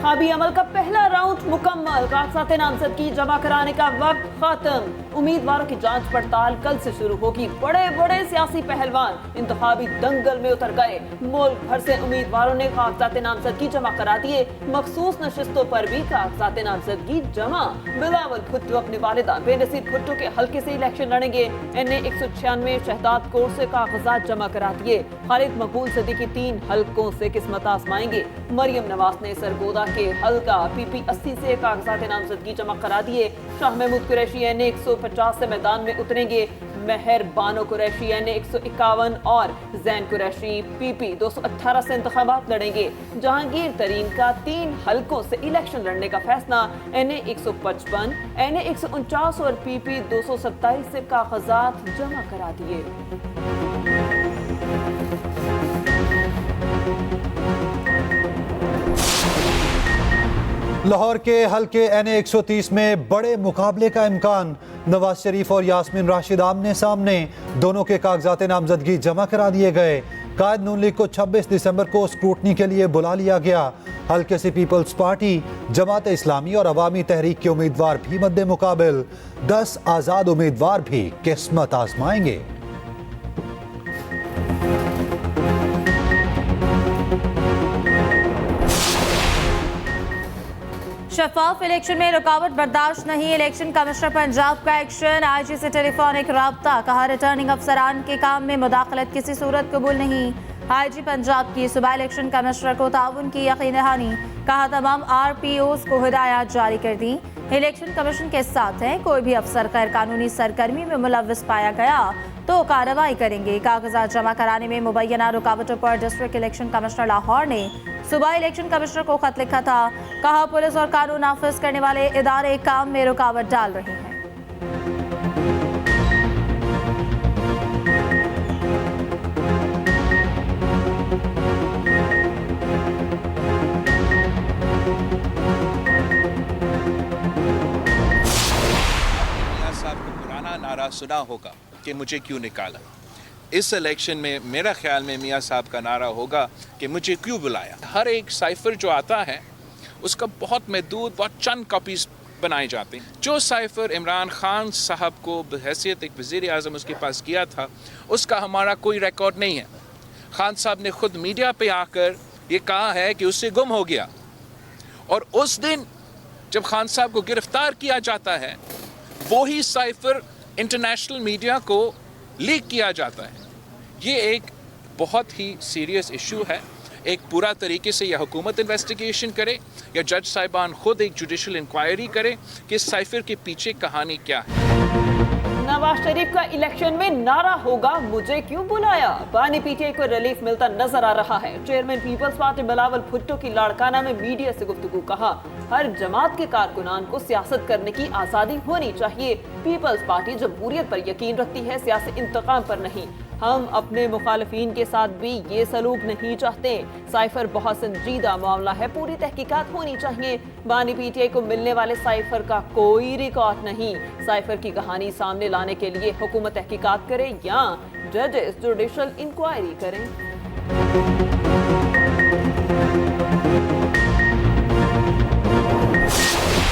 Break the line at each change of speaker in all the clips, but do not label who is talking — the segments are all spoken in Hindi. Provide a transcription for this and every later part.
इंतखाबी अमल का पहला राउंड मुकम्मल। कागजात नामजदगी जमा कराने का वक्त खत्म। उम्मीदवारों की जांच पड़ताल कल से शुरू होगी। बड़े बड़े सियासी पहलवान इंतखाबी दंगल में उतर गए। मुल्क भर से उम्मीदवारों ने कागजात नामजदगी जमा करा दिए। मखसूस नशिस्तों पर भी कागजात नामजदगी जमा। बिलावल भुट्टो अपनी वालिदा बेनजीर भुट्टो के हल्के से इलेक्शन लड़ेंगे। NA 196 शहदाद कोर्ट से कागजात जमा करा दिए। खालिद मकबूल सिद्दीकी 3 हल्कों से किस्मत आजमाएंगे। मरियम नवाज ने सरगोदा के हल्का PP 80 से कागजात नामजदगी जमा करा दिए। शाह महमूद कुरैशी NA 150 से मैदान में उतरेंगे। मेहर बानो कुरैशी NA 151 और जैन कुरैशी PP 218 से इंतखाबात लड़ेंगे। जहांगीर तरीन का 3 हल्कों से इलेक्शन लड़ने का फैसला। NA 155, NA 149 और PP 227 से कागजात जमा करा दिए।
लाहौर के हल्के NA 130 में बड़े मुकाबले का इम्कान। नवाज शरीफ और यास्मीन राशिद आमने सामने। दोनों के कागजात नामजदगी जमा करा दिए गए। कायद नून लीग को 26 दिसंबर को स्क्रूटनी के लिए बुला लिया गया। हल्के से पीपल्स पार्टी, जमात इस्लामी और अवामी तहरीक के उम्मीदवार भी मद्दे मुकाबिल। 10 आज़ाद उम्मीदवार भी किस्मत आजमाएंगे।
शफाफ इलेक्शन में रुकावट बर्दाश्त नहीं। इलेक्शन कमिश्नर पंजाब का एक्शन। IG से टेलीफोनिक राब्ता। कहा रिटर्निंग अफसरान के काम में मुदाखलत किसी सूरत कबूल नहीं। IG पंजाब की सूबा इलेक्शन कमिश्नर को ताउन की यकीन दहानी। कहा तमाम RPOs को हिदायत जारी कर दी। इलेक्शन कमीशन के साथ हैं। कोई भी अफसर गैर कानूनी सरगर्मी में मुलव्वस पाया गया तो कार्रवाई करेंगे। कागजात जमा कराने में मुबैना रुकावटों पर डिस्ट्रिक्ट इलेक्शन कमिश्नर लाहौर ने सूबा इलेक्शन कमिश्नर को खत लिखा था। कहा पुलिस और कानून नाफिज करने वाले इदारे काम में रुकावट डाल रहे हैं।
नारा सुना होगा कि मुझे क्यों निकाला। इस इलेक्शन में मेरा ख्याल में मियाँ साहब का नारा होगा कि मुझे क्यों बुलाया। हर एक साइफर जो आता है उसका बहुत महदूद, बहुत चंद कॉपीज बनाए जाते हैं। जो साइफर इमरान खान साहब को बहैसियत एक वज़ीर आज़म उसके पास किया था उसका हमारा कोई रिकॉर्ड नहीं है। खान साहब ने खुद मीडिया पे आकर ये कहा है कि उससे गुम हो गया, और उस दिन जब खान साहब को गिरफ्तार किया जाता है वही साइफर इंटरनेशनल मीडिया को लीक किया जाता है। ये एक बहुत ही सीरियस इशू है। एक पूरा तरीके से यह हुकूमत इन्वेस्टिगेशन करे या जज साहिबान खुद एक जुडिशल इंक्वायरी करे कि इस साइफर के पीछे कहानी क्या है।
नवाज शरीफ का इलेक्शन में नारा होगा मुझे क्यों बुलाया। बानी PTI को रिलीफ मिलता नजर आ रहा है। Chairman peoples party Bilawal Bhutto की लाड़काना में मीडिया से गुफ्तगू। कहा हर जमात के कारकुनान को सियासत करने की आज़ादी होनी चाहिए। पीपल्स पार्टी जमहूरियत पर यकीन रखती है, सियासी इंतकाम पर नहीं। हम अपने मुखालिफिन के साथ भी ये सलूक नहीं चाहते। साइफर बहुत संजीदा मामला है, पूरी तहकीकात होनी चाहिए। बानी PTI को मिलने वाले साइफर का कोई रिकॉर्ड नहीं। साइफर की कहानी सामने लाने के लिए हुकूमत तहकीकात करे या जजेस जुडिशल इंक्वायरी करें।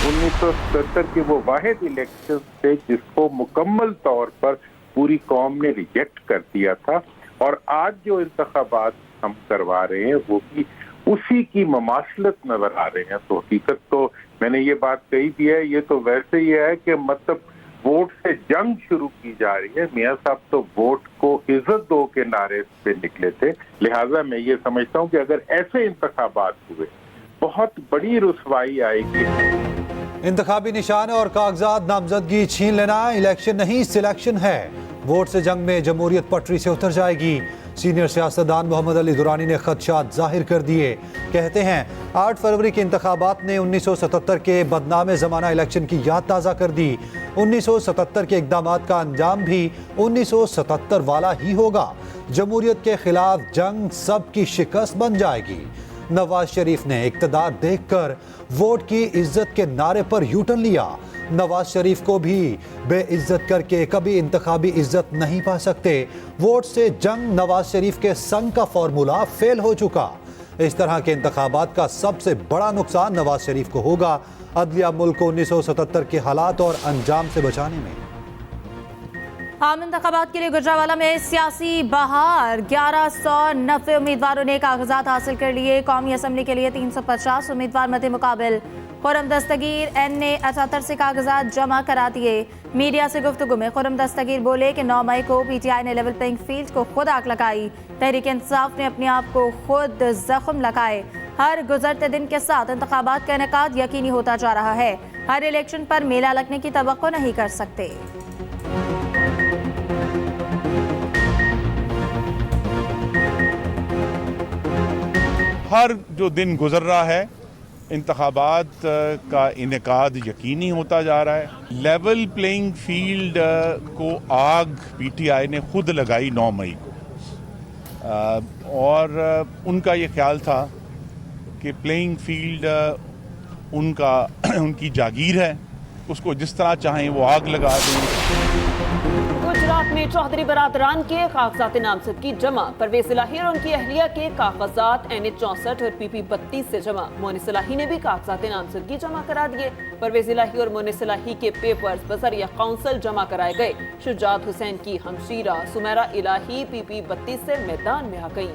1977 के वो वाहिद इलेक्शन थे जिसको मुकम्मल तौर पर पूरी कौम ने रिजेक्ट कर दिया था, और आज जो इंतखाबात हम करवा रहे हैं वो भी उसी की ममासलत नजर आ रहे हैं। तो हकीकत तो मैंने ये बात कही भी है, ये तो वैसे ही है कि मतलब वोट से जंग शुरू की जा रही है। मियाँ साहब तो वोट को इज्जत दो के नारे पे निकले थे। लिहाजा मैं ये समझता हूँ कि अगर ऐसे इंतखाबात हुए बहुत बड़ी रुसवाई आएगी।
इंतखाबी निशान और कागजात नामजदगी छीन लेना इलेक्शन नहीं सिलेक्शन है। वोट से जंग में जमहूरियत पटरी से उतर जाएगी। सीनियर सियासतदान मोहम्मद अली दुरानी ने खदशात जाहिर कर दिए। कहते हैं 8 फरवरी के इंतखाबात ने 1977 के बदनाम ज़माना इलेक्शन की याद ताज़ा कर दी। 1977 के इक़दामात का अंजाम भी 1977 वाला ही होगा। जमहूरियत के खिलाफ जंग सबकी शिकस्त बन जाएगी। नवाज शरीफ ने इक़्तिदार देखकर वोट की इज्जत के नारे पर यूटर्न लिया। नवाज शरीफ को भी बेइज्जत करके कभी इंतखाबी इज्जत नहीं पा सकते। वोट से जंग नवाज शरीफ के संग का फॉर्मूला फेल हो चुका। इस तरह के इंतखाबात का सबसे बड़ा नुकसान नवाज शरीफ को होगा, अदलिया मुल्क को 1977 के हालात और अंजाम से बचाने में।
आम इंतखाबात के लिए गुजरावाला में सियासी बहार, 1190 उम्मीदवारों ने कागजात हासिल कर लिए। कौमी असम्बली के लिए 350 उम्मीदवार मद्दे मुकाबिल। खुर्रम दस्तगीर एन ने 78 से कागजात जमा करा दिए। मीडिया से गुफ्तगू में खुर्रम दस्तगीर बोले कि 9 मई को पीटीआई ने लेवल प्लेइंग फील्ड को खुद आग लगाई। तहरीक इंसाफ ने अपने आप को खुद जख्म लगाए। हर गुजरते दिन के साथ इंतखाबात का इनेकाद यकीनी होता जा रहा है। हर इलेक्शन पर मेला लगने की तवक्को नहीं कर सकते।
हर जो दिन गुजर रहा है इंतखाबात का इनेकाद यकीनी होता जा रहा है। लेवल प्लेइंग फील्ड को आग पीटीआई ने खुद लगाई 9 मई को, और उनका ये ख्याल था कि प्लेइंग फील्ड उनकी जागीर है, उसको जिस तरह चाहें वो आग लगा दें।
गुजरात में चौधरी बरादरान के कागजात नामजदगी जमा। परवेज इलाही और उनकी अहलिया के कागजात NH 64 और PP 32 से जमा। मोनिस इलाही ने भी कागजात नामजदगी जमा करा दिए। परवेज इलाही और मोनिस इलाही के पेपर्स बजरिया काउंसिल जमा कराए गए। शुजात हुसैन की हमशीरा सुमेरा इलाही PP 32 से मैदान में आ गई।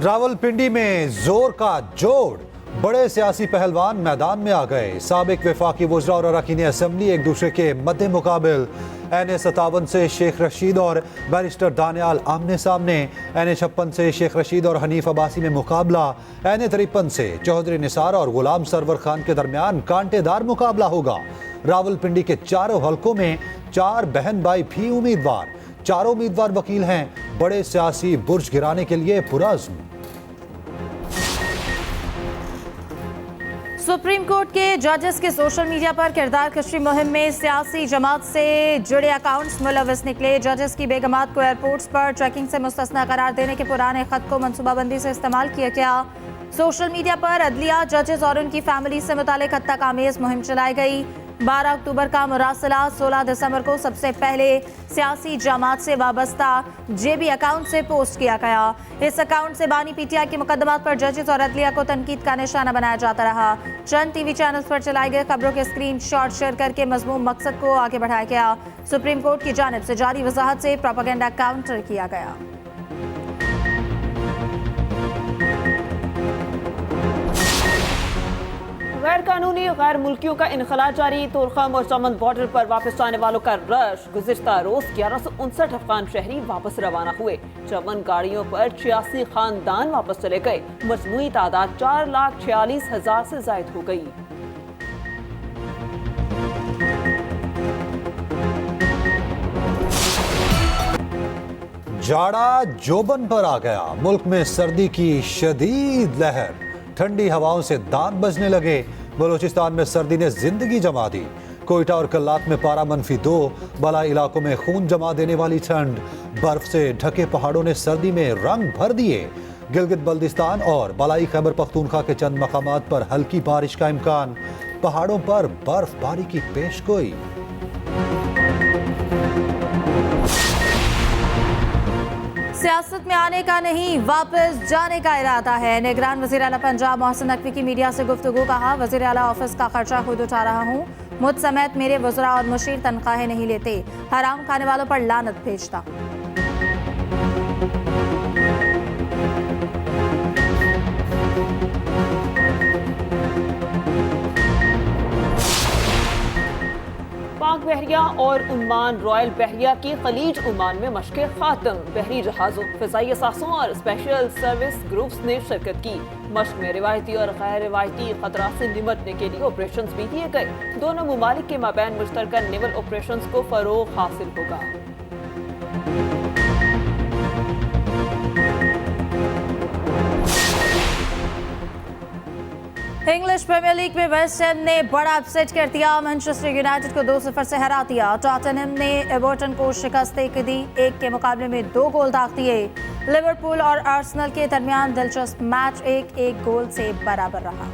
रावलपिंडी में जोर का जोड़, बड़े सियासी पहलवान मैदान में आ गए। साबिक वफाकी वज़रा और अरकान असम्बली एक दूसरे के मद्दे मुकाबिल। NH 57 से शेख रशीद और बैरिस्टर दानियाल आमने सामने। NH 56 से शेख रशीद और हनीफ अब्बासी में मुकाबला। NH 53 से चौधरी निसार और गुलाम सरवर खान के दरमियान कांटेदार मुकाबला होगा। रावलपिंडी के चारों हलकों में 4 बहन भाई भी उम्मीदवार। चारों उम्मीदवार वकील हैं। बड़े सियासी बुर्ज गिराने के लिए पुरज़्म।
सुप्रीम कोर्ट के जजेस के सोशल मीडिया पर किरदार कशी मुहिम में सियासी जमात से जुड़े अकाउंट्स मुलविस निकले। जजेस की बेगमात को एयरपोर्ट्स पर ट्रैकिंग से मुस्तस्ना करार देने के पुराने खत को मनसूबाबंदी से इस्तेमाल किया गया। सोशल मीडिया पर अदलिया, जजेस और उनकी फैमिली से मुतालिक हत्याकामेज मुहिम चलाई गई। 12 अक्टूबर का मुरासला 16 दिसंबर को सबसे पहले सियासी जमात से वाबस्ता जेबी अकाउंट से पोस्ट किया गया। इस अकाउंट से बानी पीटीआई के मुकदमात पर जजेस और अदलिया को तनकीद का निशाना बनाया जाता रहा। चंद टीवी चैनल्स पर चलाई गई खबरों के स्क्रीनशॉट शेयर करके मजमूम मकसद को आगे बढ़ाया गया। सुप्रीम कोर्ट की जानिब से जारी वजाहत से प्रोपेगेंडा काउंटर किया गया।
गैर कानूनी गैर मुल्कियों का इनखला जारी। तोरखम और चमन बॉर्डर पर वापस आने वालों का रश। गुज़िश्ता रोज 1159 अफगान शहरी वापस रवाना हुए। 54 गाड़ियों पर 86 खानदान वापस चले गए। मजमूई तादाद 4,46,000 से जायद हो गई।
जाड़ा जोबन पर आ गया। मुल्क में सर्दी की शदीद लहर। ठंडी हवाओं से दांत बजने लगे। बलूचिस्तान में सर्दी ने जिंदगी जमा दी। कोयटा और कल्लात में पारा -2। बलाई इलाकों में खून जमा देने वाली ठंड। बर्फ से ढके पहाड़ों ने सर्दी में रंग भर दिए। गिलगित बल्दिस्तान और बलाई खैबर पख्तूनख्वा के चंद मकामात पर हल्की बारिश का इम्कान। पहाड़ों पर बर्फबारी की पेशगोई।
सियासत में आने का नहीं, वापस जाने का इरादा है। निगरान वज़ीर आला पंजाब मोहसिन नकवी की मीडिया से गुफ्तगू। कहा, वज़ीर आला ऑफिस का खर्चा खुद उठा रहा हूँ। मुझ समेत मेरे वज़रा और मुशीर तनख्वाहें नहीं लेते। हराम खाने वालों पर लानत भेजता।
पाक बहरिया और उम्मान रॉयल बहरिया की खलीज उमान में मशक़े खात्म। बहरी जहाज़ों, फ़िज़ाई असासों और स्पेशल सर्विस ग्रुप्स ने शिरकत की। मशक़ में रिवायती और गैर रिवायती खतरा से निपटने के लिए ऑपरेशंस भी किए गए। दोनों मुमालिक के माबैन मुश्तरका नेवल ऑपरेशंस को फ़रोग़ हासिल होगा।
इंग्लिश प्रीमियर लीग में वेस्ट हैम ने बड़ा अपसेट कर दिया। मैनचेस्टर यूनाइटेड को 2-0 से हरा दिया। टॉटनहम ने एवर्टन को शिकस्त दी। 1 के मुकाबले में 2 गोल दाग दिए। लिवरपूल और आर्सेनल के दरमियान दिलचस्प मैच 1-1 गोल से बराबर रहा।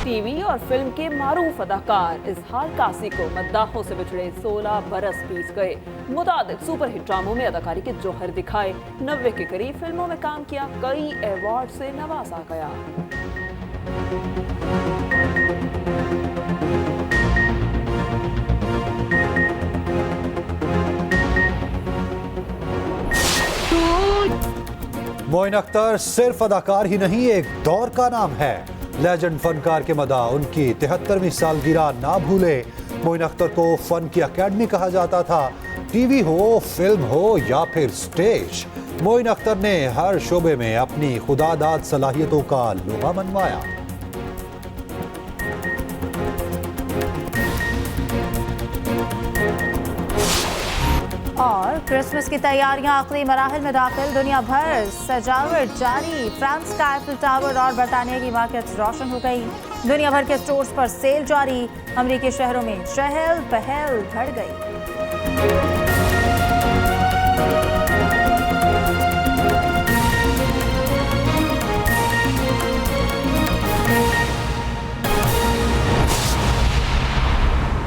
टीवी और फिल्म के मारूफ अदाकार इजहार कासी को मद्दाहों से बिछड़े 16 बरस बीत गए। मुतादिद सुपरहिट ड्रामों में अदाकारी के जौहर दिखाए, 90 के करीब फिल्मों में काम किया, कई अवार्ड से नवाजा गया।
मोइन अख्तर सिर्फ अदाकार ही नहीं, एक दौर का नाम है। लेजेंड फनकार के मदा उनकी 73वीं सालगिरह ना भूले। मोइन अख्तर को फन की अकेडमी कहा जाता था। टीवी हो, फिल्म हो या फिर स्टेज, मोइन अख्तर ने हर शोबे में अपनी खुदादाद सलाहियतों का लोहा मनवाया।
और क्रिसमस की तैयारियां आखिरी मराहल में दाखिल, दुनिया भर सजावट जारी। फ्रांस का आईफिल टावर और बरतानिया की मार्केट्स रोशन हो गई। दुनिया भर के स्टोर्स पर सेल जारी। अमेरिकी शहरों में चहल पहल बढ़ गई।